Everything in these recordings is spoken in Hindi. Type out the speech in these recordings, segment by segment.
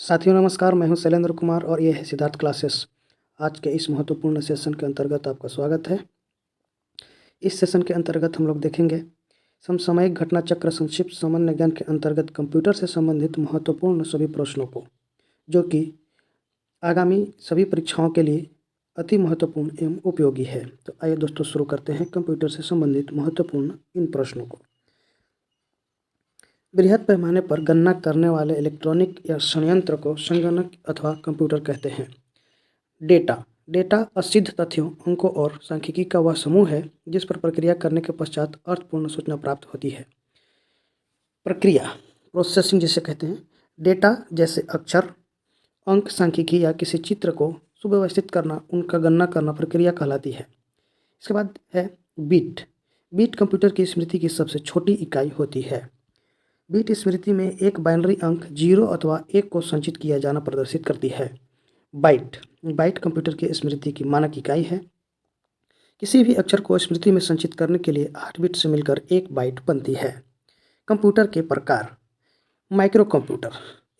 साथियों नमस्कार, मैं हूं शैलेंद्र कुमार और ये है सिद्धार्थ क्लासेस। आज के इस महत्वपूर्ण सेशन के अंतर्गत आपका स्वागत है। इस सेशन के अंतर्गत हम लोग देखेंगे समसामयिक घटना चक्र संक्षिप्त सामान्य ज्ञान के अंतर्गत कंप्यूटर से संबंधित महत्वपूर्ण सभी प्रश्नों को, जो कि आगामी सभी परीक्षाओं के लिए अति महत्वपूर्ण एवं उपयोगी है। तो आइए दोस्तों शुरू करते हैं कंप्यूटर से संबंधित महत्वपूर्ण इन प्रश्नों को। बृहद पैमाने पर गणना करने वाले इलेक्ट्रॉनिक या संयंत्र को संगणक अथवा कंप्यूटर कहते हैं। डेटा असिद्ध तथ्यों, अंकों और सांख्यिकी का वह समूह है जिस पर प्रक्रिया करने के पश्चात अर्थपूर्ण सूचना प्राप्त होती है। प्रक्रिया प्रोसेसिंग जिसे कहते हैं। डेटा जैसे अक्षर, अंक, सांख्यिकी या किसी चित्र को सुव्यवस्थित करना, उनका गणना करना प्रक्रिया कहलाती है। इसके बाद है बीट कंप्यूटर की स्मृति की सबसे छोटी इकाई होती है। बीट स्मृति में एक बाइनरी अंक 0 अथवा 1 को संचित किया जाना प्रदर्शित करती है। बाइट कंप्यूटर की स्मृति की मानक इकाई है। किसी भी अक्षर को स्मृति में संचित करने के लिए 8 बिट से मिलकर 1 बाइट बनती है। कंप्यूटर के प्रकार। माइक्रो कंप्यूटर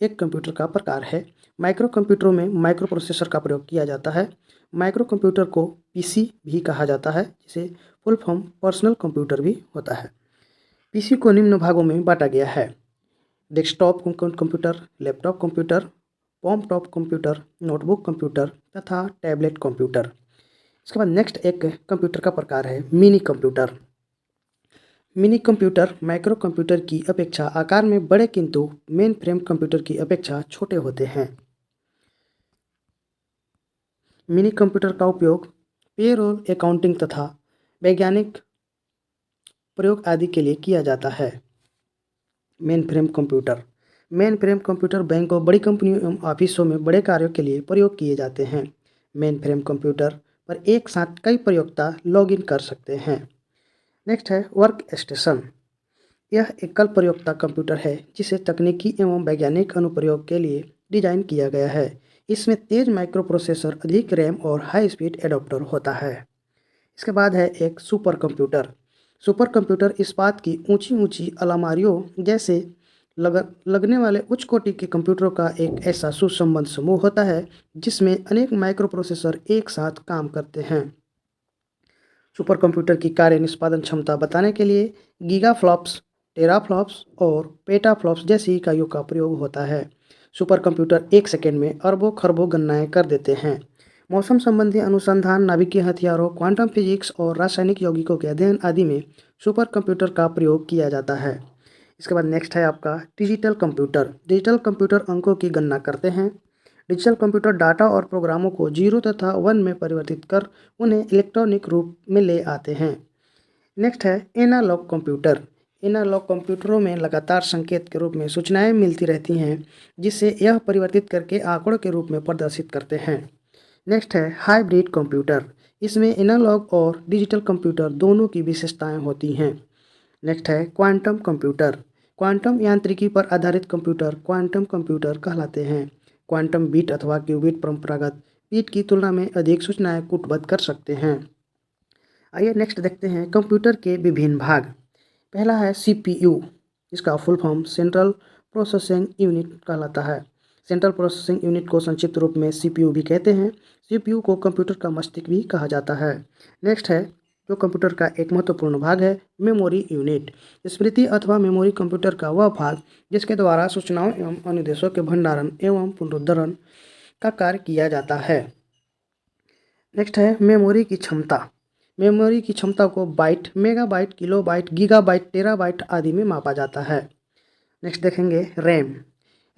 एक कंप्यूटर का प्रकार है। माइक्रो कंप्यूटरों में माइक्रो प्रोसेसर का प्रयोग किया जाता है। माइक्रो कंप्यूटर को पीसी भी कहा जाता है, जिसे फुल फॉर्म पर्सनल कंप्यूटर भी होता है। पीसी को निम्न भागों में बांटा गया है: desktop computer, laptop computer, palm top computer, notebook computer तथा टैबलेट कंप्यूटर। इसके बाद नेक्स्ट एक कंप्यूटर का प्रकार है mini computer. Mini computer micro computer की अपेक्षा आकार में बड़े किंतु मेन फ्रेम कंप्यूटर की अपेक्षा छोटे होते हैं। मिनी कंप्यूटर का उपयोग पेरोल, अकाउंटिंग तथा वैज्ञानिक प्रयोग आदि के लिए किया जाता है। मेन फ्रेम कंप्यूटर बैंकों, बड़ी कंपनियों एवं ऑफिसों में बड़े कार्यों के लिए प्रयोग किए जाते हैं। मेन फ्रेम कंप्यूटर पर एक साथ कई प्रयोक्ता लॉगिन कर सकते हैं। नेक्स्ट है वर्क स्टेशन। यह एकल प्रयोक्ता कंप्यूटर है जिसे तकनीकी एवं वैज्ञानिक अनुप्रयोग के लिए डिजाइन किया गया है। इसमें तेज माइक्रो प्रोसेसर, अधिक रैम और हाई स्पीड एडोप्टर होता है। इसके बाद है एक सुपर कंप्यूटर इस्पात की ऊंची ऊंची अलमारियों जैसे लगने वाले उच्च कोटि के कंप्यूटरों का एक ऐसा सुसंबद्ध समूह होता है जिसमें अनेक माइक्रो प्रोसेसर एक साथ काम करते हैं। सुपर कंप्यूटर की कार्य निष्पादन क्षमता बताने के लिए गीगाफ्लॉप्स, टेराफ्लॉप्स और पेटाफ्लॉप्स जैसी इकाइयों का प्रयोग होता है। सुपर कंप्यूटर 1 सेकेंड में अरबों खरबों गणनाएं कर देते हैं। मौसम संबंधी अनुसंधान, नाभिकीय हथियारों, क्वांटम फिजिक्स और रासायनिक यौगिकों के अध्ययन आदि में सुपर कंप्यूटर का प्रयोग किया जाता है। इसके बाद नेक्स्ट है आपका डिजिटल कंप्यूटर अंकों की गणना करते हैं। डिजिटल कंप्यूटर डाटा और प्रोग्रामों को 0 तथा 1 में परिवर्तित कर उन्हें इलेक्ट्रॉनिक रूप में ले आते हैं। नेक्स्ट है एनालॉग कंप्यूटरों में लगातार संकेत के रूप में सूचनाएं मिलती रहती हैं, जिसे यह परिवर्तित करके आंकड़ों के रूप में प्रदर्शित करते हैं। नेक्स्ट है हाइब्रिड कंप्यूटर। इसमें एनालॉग और डिजिटल कंप्यूटर दोनों की विशेषताएं होती हैं। नेक्स्ट है क्वांटम यांत्रिकी पर आधारित कंप्यूटर क्वांटम कंप्यूटर कहलाते हैं। क्वांटम बीट अथवा क्यूबिट परंपरागत बीट की तुलना में अधिक सूचनाएं कूटबद्ध कर सकते हैं। आइए नेक्स्ट देखते हैं कंप्यूटर के विभिन्न भाग। पहला है CPU, इसका full form central processing unit कहलाता है। सेंट्रल प्रोसेसिंग यूनिट को संक्षिप्त रूप में CPU भी कहते हैं। CPU को कंप्यूटर का मस्तिष्क भी कहा जाता है। नेक्स्ट है जो कंप्यूटर का एक महत्वपूर्ण भाग है मेमोरी यूनिट। स्मृति अथवा मेमोरी कंप्यूटर का वह भाग जिसके द्वारा सूचनाओं एवं अनुदेशों के भंडारण एवं पुनरुद्धरण का कार्य किया जाता है। नेक्स्ट है मेमोरी की क्षमता को byte, megabyte, kilobyte, gigabyte, terabyte आदि में मापा जाता है। नेक्स्ट देखेंगे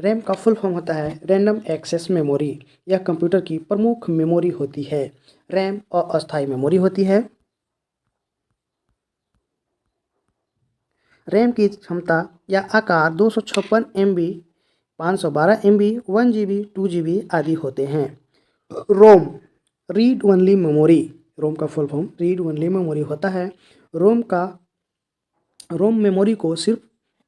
रैम का फुल फॉर्म होता है रैंडम एक्सेस मेमोरी। यह कंप्यूटर की प्रमुख मेमोरी होती है। रैम अस्थायी मेमोरी होती है। रैम की क्षमता या आकार 256 MB, 512 MB, 1 GB, 2 GB आदि होते हैं। रोम रीड ओनली मेमोरी। रोम का full form read only memory होता है। रोम मेमोरी को सिर्फ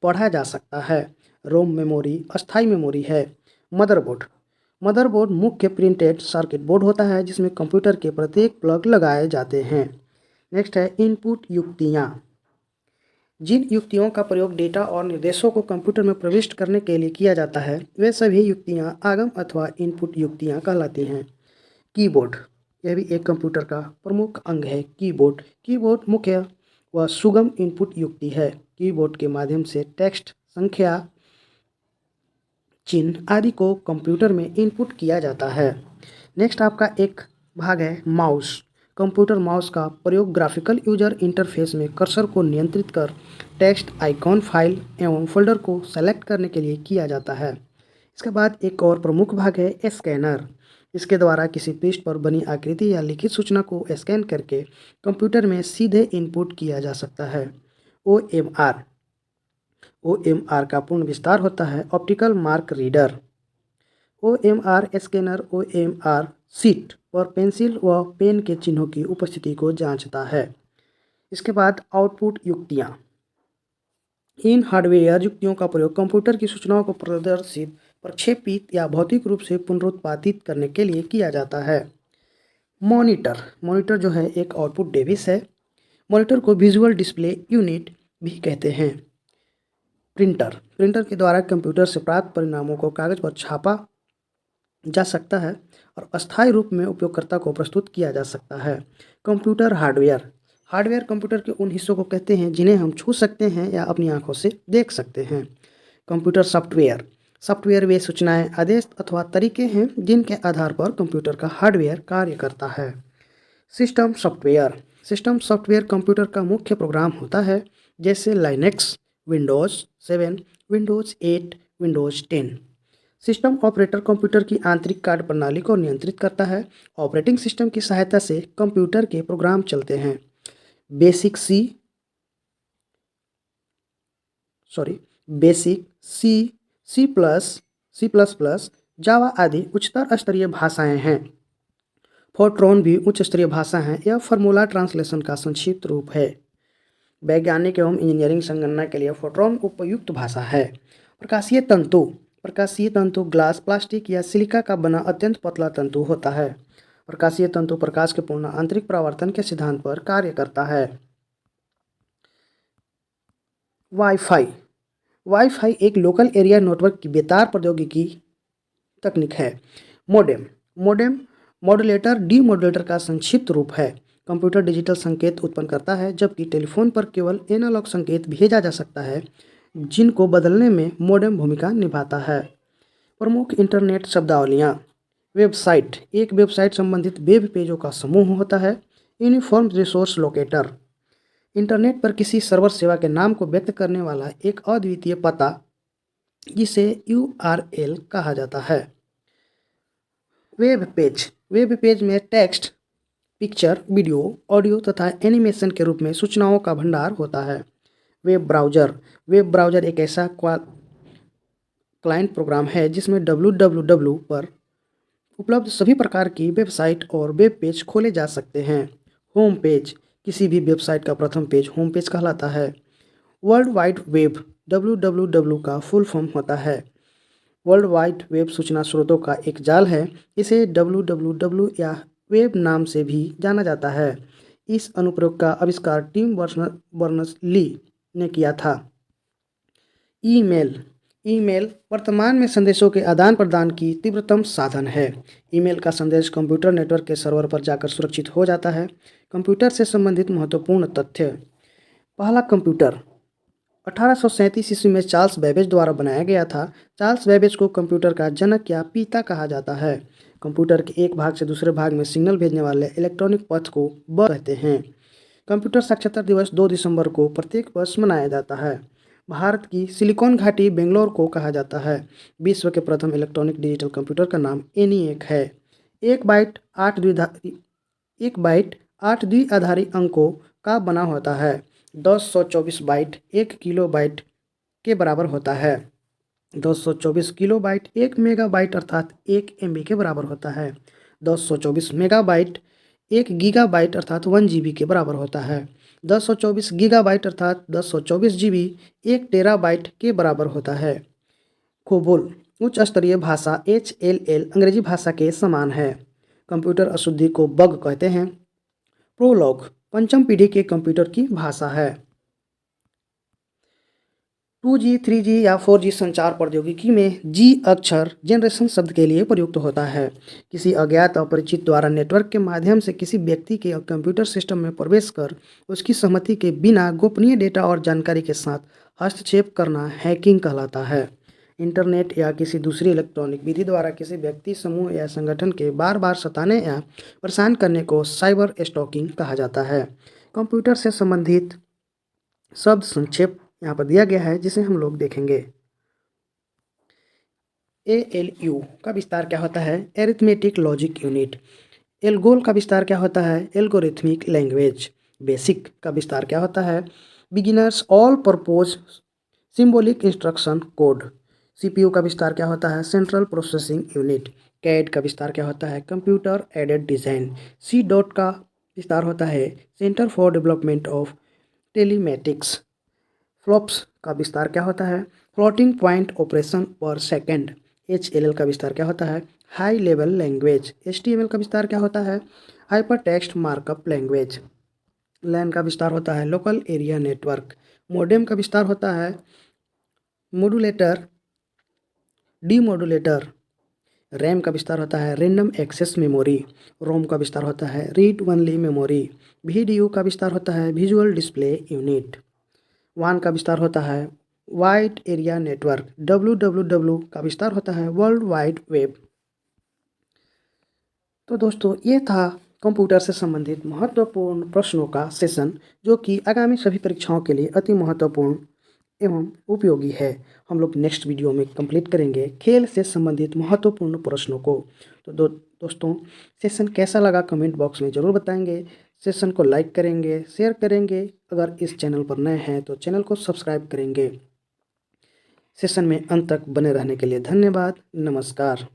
पढ़ा जा सकता है। रोम मेमोरी अस्थायी मेमोरी है। मदरबोर्ड मुख्य प्रिंटेड सर्किट बोर्ड होता है जिसमें कंप्यूटर के प्रत्येक प्लग लगाए जाते हैं। नेक्स्ट है इनपुट युक्तियाँ। जिन युक्तियों का प्रयोग डेटा और निर्देशों को कंप्यूटर में प्रविष्ट करने के लिए किया जाता है वे सभी युक्तियां आगम अथवा इनपुट युक्तियां कहलाती हैं। कीबोर्ड, यह भी एक कंप्यूटर का प्रमुख अंग है। कीबोर्ड कीबोर्ड मुख्य व सुगम इनपुट युक्ति है। कीबोर्ड के माध्यम से टेक्स्ट, संख्या, चिन्ह आदि को कंप्यूटर में इनपुट किया जाता है। नेक्स्ट आपका एक भाग है माउस। कंप्यूटर माउस का प्रयोग ग्राफिकल यूजर इंटरफेस में कर्सर को नियंत्रित कर टेक्स्ट, आइकॉन, फाइल एवं फोल्डर को सेलेक्ट करने के लिए किया जाता है। इसके बाद एक और प्रमुख भाग है स्कैनर। इसके द्वारा किसी पृष्ठ पर बनी आकृति या लिखित सूचना को स्कैन करके कंप्यूटर में सीधे इनपुट किया जा सकता है। OMR OMR का पूर्ण विस्तार होता है optical mark reader. OMR scanner OMR sheet पर पेंसिल व पेन के चिन्हों की उपस्थिति को जांचता है। इसके बाद आउटपुट युक्तियाँ। इन हार्डवेयर युक्तियों का प्रयोग कंप्यूटर की सूचनाओं को प्रदर्शित, प्रक्षेपित या भौतिक रूप से पुनरुत्पादित करने के लिए किया जाता है। मॉनिटर जो है एक आउटपुट डिवाइस है। मॉनिटर को विजुअल डिस्प्ले यूनिट भी कहते हैं। प्रिंटर के द्वारा कंप्यूटर से प्राप्त परिणामों को कागज पर छापा जा सकता है और अस्थायी रूप में उपयोगकर्ता को प्रस्तुत किया जा सकता है। कंप्यूटर हार्डवेयर कंप्यूटर के उन हिस्सों को कहते हैं जिन्हें हम छू सकते हैं या अपनी आंखों से देख सकते हैं। कंप्यूटर सॉफ्टवेयर वे सूचनाएं, आदेश अथवा तरीके हैं जिनके आधार पर कंप्यूटर का हार्डवेयर कार्य करता है। सिस्टम सॉफ्टवेयर कंप्यूटर का मुख्य प्रोग्राम होता है, जैसे Linux, Windows 7, Windows 8, Windows 10। System operator computer की आंतरिक कार्य प्रणाली को नियंत्रित करता है। ऑपरेटिंग सिस्टम की सहायता से कंप्यूटर के प्रोग्राम चलते हैं। बेसिक सी, C++, जावा आदि उच्चतर स्तरीय भाषाएं हैं। फोर्ट्रॉन भी उच्च स्तरीय भाषा है। यह फार्मूला ट्रांसलेशन का संक्षिप्त रूप है। वैज्ञानिक एवं इंजीनियरिंग संगणना के लिए फोर्ट्रॉन उपयुक्त भाषा है। प्रकाशीय तंतु ग्लास, प्लास्टिक या सिलिका का बना अत्यंत पतला तंतु होता है। प्रकाशीय तंतु प्रकाश के पूर्ण आंतरिक परावर्तन के सिद्धांत पर कार्य करता है। वाईफाई एक लोकल एरिया नेटवर्क की बेतार प्रौद्योगिकी तकनीक है। मॉडेम मॉड्यूलेटर डीमॉड्यूलेटर का संक्षिप्त रूप है। कंप्यूटर डिजिटल संकेत उत्पन्न करता है, जबकि टेलीफोन पर केवल एनालॉग संकेत भेजा जा सकता है, जिनको बदलने में मॉडेम भूमिका निभाता है। प्रमुख इंटरनेट शब्दावलियाँ। वेबसाइट एक वेबसाइट संबंधित वेब पेजों का समूह होता है। यूनिफॉर्म रिसोर्स लोकेटर इंटरनेट पर किसी सर्वर सेवा के नाम को व्यक्त करने वाला एक अद्वितीय पता, जिसे URL कहा जाता है। वेब पेज में टेक्स्ट, पिक्चर, वीडियो, ऑडियो तथा एनिमेशन के रूप में सूचनाओं का भंडार होता है। वेब ब्राउज़र एक ऐसा क्लाइंट प्रोग्राम है जिसमें www पर उपलब्ध सभी प्रकार की वेबसाइट और वेब पेज खोले जा सकते हैं। होम पेज किसी भी वेबसाइट का प्रथम पेज होम पेज कहलाता है। वर्ल्ड वाइड वेब www का फुल फॉर्म होता है। वर्ल्ड वाइड वेब सूचना स्रोतों का एक जाल है। इसे www या वेब नाम से भी जाना जाता है। इस अनुप्रयोग का आविष्कार टिम बर्नर्स-ली ने किया था। ईमेल वर्तमान में संदेशों के आदान प्रदान की तीव्रतम साधन है। ईमेल का संदेश कंप्यूटर नेटवर्क के सर्वर पर जाकर सुरक्षित हो जाता है। कंप्यूटर से संबंधित महत्वपूर्ण तथ्य। पहला कंप्यूटर 1837 ईस्वी में चार्ल्स बेबेज द्वारा बनाया गया था। चार्ल्स बेबेज को कंप्यूटर का जनक या पिता कहा जाता है। कंप्यूटर के एक भाग से दूसरे भाग में सिग्नल भेजने वाले इलेक्ट्रॉनिक पथ को बस कहते हैं। कंप्यूटर साक्षरता दिवस 2 दिसंबर को प्रत्येक वर्ष मनाया जाता है। भारत की सिलिकॉन घाटी बेंगलोर को कहा जाता है। विश्व के प्रथम इलेक्ट्रॉनिक डिजिटल कंप्यूटर का नाम ENIAC है। एक बाइट 8 द्विआधारी अंकों का बना होता है। 1024 बाइट 1 किलोबाइट के बराबर होता है। 1024 किलोबाइट 1 मेगाबाइट अर्थात 1 MB के बराबर होता है। 1024 मेगाबाइट 1 गीगाबाइट अर्थात 1 GB के बराबर होता है। 1024 गीगाबाइट अर्थात 1024 GB 1 टेराबाइट के बराबर होता है। कोबोल उच्च स्तरीय भाषा HLL अंग्रेजी भाषा के समान है। कंप्यूटर अशुद्धि को बग कहते हैं। प्रोलॉग पंचम पीढ़ी के कंप्यूटर की भाषा है। 2G, 3G या 4G संचार प्रौद्योगिकी में जी अक्षर जनरेशन शब्द के लिए प्रयुक्त होता है। किसी अज्ञात अपरिचित द्वारा नेटवर्क के माध्यम से किसी व्यक्ति के कंप्यूटर सिस्टम में प्रवेश कर उसकी सहमति के बिना गोपनीय डेटा और जानकारी के साथ हस्तक्षेप करना हैकिंग कहलाता है। इंटरनेट या किसी दूसरी इलेक्ट्रॉनिक विधि द्वारा किसी व्यक्ति, समूह या संगठन के बार बार सताने या परेशान करने को साइबर स्टॉकिंग कहा जाता है। कंप्यूटर से संबंधित शब्द संक्षेप यहाँ पर दिया गया है जिसे हम लोग देखेंगे। ALU का विस्तार क्या होता है? Arithmetic logic unit. एल्गोल का विस्तार क्या होता है? Algorithmic language. बेसिक का विस्तार क्या होता है? Beginners all purpose symbolic instruction code. CPU का विस्तार क्या होता है? Central processing unit. CAD का विस्तार क्या होता है? Computer aided design. C dot का विस्तार होता है centre for development of telematics. Flops का विस्तार क्या होता है? फ्लोटिंग पॉइंट ऑपरेशन पर सेकंड। HLL का विस्तार क्या होता है? High level language. HTML का विस्तार क्या होता है? Hyper text markup language. LAN का विस्तार होता है लोकल एरिया नेटवर्क। मोडेम का विस्तार होता है मॉड्यूलेटर डीमॉड्यूलेटर। रैम का विस्तार होता है रैंडम एक्सेस मेमोरी। रोम का विस्तार होता है रीड ओनली मेमोरी। VDU का विस्तार होता है विजुअल डिस्प्ले यूनिट। WAN का विस्तार होता है वाइड एरिया नेटवर्क। WWW का विस्तार होता है वर्ल्ड वाइड वेब। तो दोस्तों ये था कंप्यूटर से संबंधित महत्वपूर्ण प्रश्नों का सेशन, जो कि आगामी सभी परीक्षाओं के लिए अति महत्वपूर्ण एवं उपयोगी है। हम लोग नेक्स्ट वीडियो में कंप्लीट करेंगे खेल से संबंधित महत्वपूर्ण प्रश्नों को। तो दोस्तों सेशन कैसा लगा कमेंट बॉक्स में ज़रूर बताएंगे। सेशन को लाइक करेंगे, शेयर करेंगे। अगर इस चैनल पर नए हैं तो चैनल को सब्सक्राइब करेंगे। सेशन में अंत तक बने रहने के लिए धन्यवाद। नमस्कार।